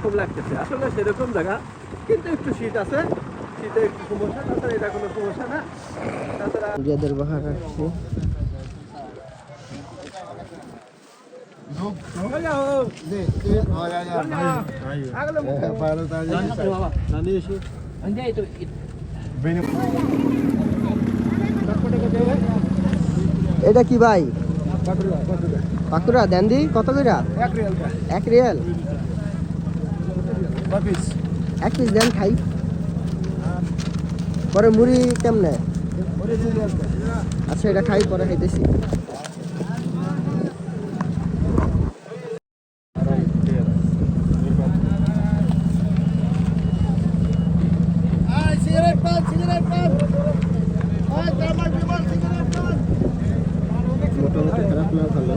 খুব লাগতেছে আসলে সেরকম জায়গা, কিন্তু একটু শীত আছে, শীতে একটু সমস্যা, তাছাড়া এটা কোনো সমস্যা না। তাছাড়া রিয়াদের বাহার রাখছি। এটা কি ভাই? পাকুড়া দেন দি কত কইরা? 1 রিয়াল। 1 পিস দেন খাই। পরে মুড়ি কেমনে? আচ্ছা এটা খাই, পরে খাইতেছি। মোটামুটি খারাপ না, ভালো।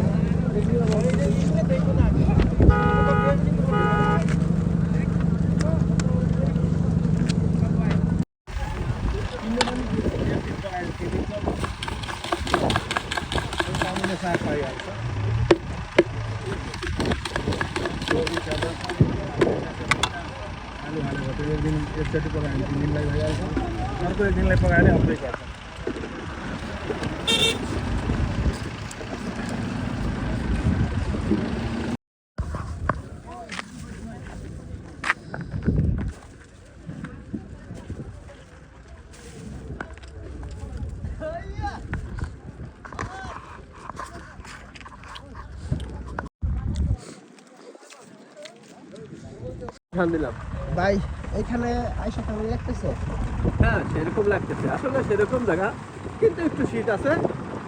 দিলাম ভাই এখানে আইসা কেমন লাগতেছে? হ্যাঁ সেরকম লাগতেছে আসলে সেরকম জায়গা, কিন্তু একটু শীত আছে,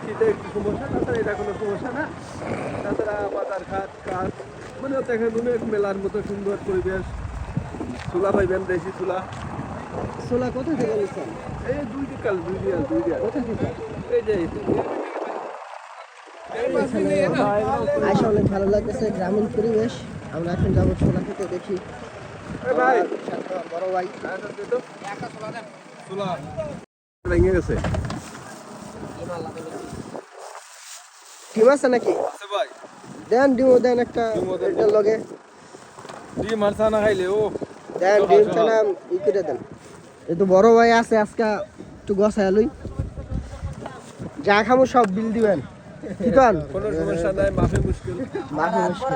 শীতে একটু সমস্যা, তাছাড়া এটা কোনো সমস্যা না। তাছাড়া বাজার ঘাট কাঠ মানে দেখেন অনেক মেলার মতো সুন্দর পরিবেশ। চুলা পাইবেন, দেশি চুলা। সোলা কোথা থেকে নিচ্ছেন? এই 2 রিয়াল 2 রিয়াল। কোথা থেকে? এই যে আইসা অনেক ভালো লাগতেছে, গ্রামীণ পরিবেশ। আমরা এখন যাবো ছোলা খেতে, দেখি। ভাই সাথে আমার বড় ভাই। চুলা ভেঙে গেছে। ডিম আছে নাকি? আছে ভাই, দেন ডিমও দেন একটা, এটার লগে ডিম আর ছানা খাইলে ও দেন, ডিম ছানা ই করে দেন। এই তো বড় ভাই আছে, আজকে একটু গছায় লই, যা খামো সব বিল দিবেন। কি কন? কোনো সমস্যা নাই, মাফি মুশকিল। মাফি মুশকিল।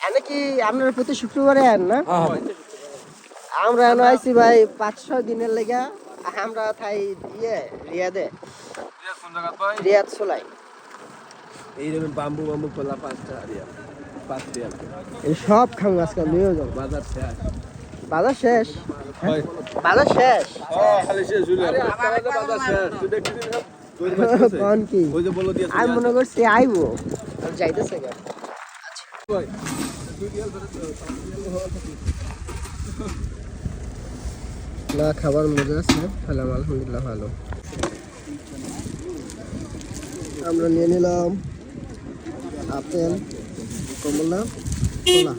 এনে কি আপনারা প্রতি শুক্রবারে আন না? আমরা এনে আইছি ভাই 5-6 দিনের লেগা। আমরা থাই রিয়াদে, রিয়াদ সোলাই। এই যেমন বাম্বু খোলা 5 রিয়াল, 5 রিয়াল। এই সব খাম আজকে নিয়ে যাবো। বাজার শেষ। বাজার শেষ? ভাই বাজার শেষ? খালি শেষ হইলো। বাজার শেষ। তুই দেখছিস না? কোন কি? ওই যে বলো দিয়েছে। আমি মনে করছি আইবো, আর যাইতেছে গা। ভাই 2 রিয়াল ধরে তো 5 রিয়াল। না খাবার মজা আছে, খেলাম আলহামদুলিল্লাহ ভালো। আমরা নিয়ে নিলাম আপেল, কমলা, ছোলা।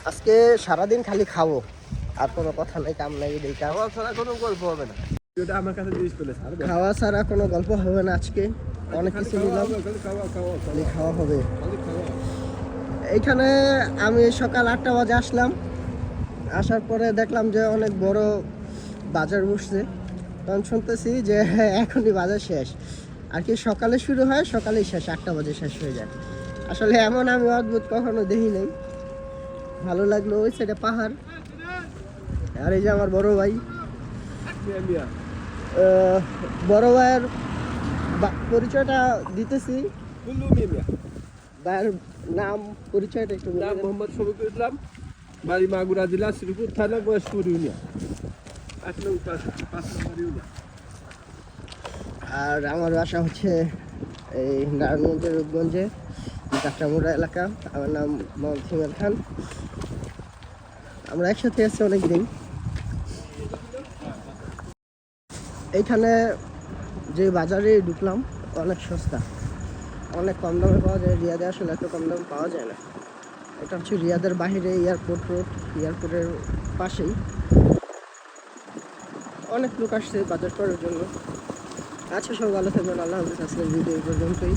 আজকে সারাদিন খালি খাবো, আর কোনো কথা নাই, কাম নাই। খাওয়া ছাড়া কোনো গল্প হবে না। এটা আমার কাছে জিনিস পেলে স্যার, খাওয়া ছাড়া কোনো গল্প হবে না। আজকে অনেক কিছু নিলাম, খালি খাওয়া হবে। এইখানে আমি সকাল 8টা বাজে আসলাম। আসার পরে দেখলাম যে অনেক বড় বাজার বসছে। তখন শুনতেছি যে এখনই বাজার শেষ, আর কি সকালে শুরু হয়, সকালেই শেষ, 8টা বাজে শেষ হয়ে যায়। আসলে এমন আমি অদ্ভুত কখনো দেখি নাই, ভালো লাগলো। ওই সাইডে পাহাড়, আর এই যে আমার বড় ভাই। বড় ভাইয়ের পরিচয়টা দিতেছি, ভাইয়ের নাম পরিচয়টা একটু নাম মোহাম্মদ শফিকুল ইসলাম, বাড়ি মাগুরা জেলা, শ্রীপুর থানা, বয়সপুর ইউনিয়ন, 5 নম্বর ইউনিয়ন। আর আমার বাসা হচ্ছে এই নারায়ণগঞ্জের রূপগঞ্জে, কাঁচামুড়া এলাকা। আমার নাম মোহাম্মদ সিমের খান। আমরা একসাথে আছি অনেক দিন। এইখানে যে বাজারে ঢুকলাম, অনেক সস্তা, অনেক কম দামে পাওয়া যায়। রিয়াদে আসলে এত কম দামে পাওয়া যায় না। এটা হচ্ছে রিয়াদের বাইরে এয়ারপোর্ট রোড, এয়ারপোর্টের পাশেই। অনেক লোক আসছে বাজার করার জন্য। আচ্ছা, সব ভালো থাকবেন, আল্লাহ হাফেজ। আজকের ভিডিও এই পর্যন্তই।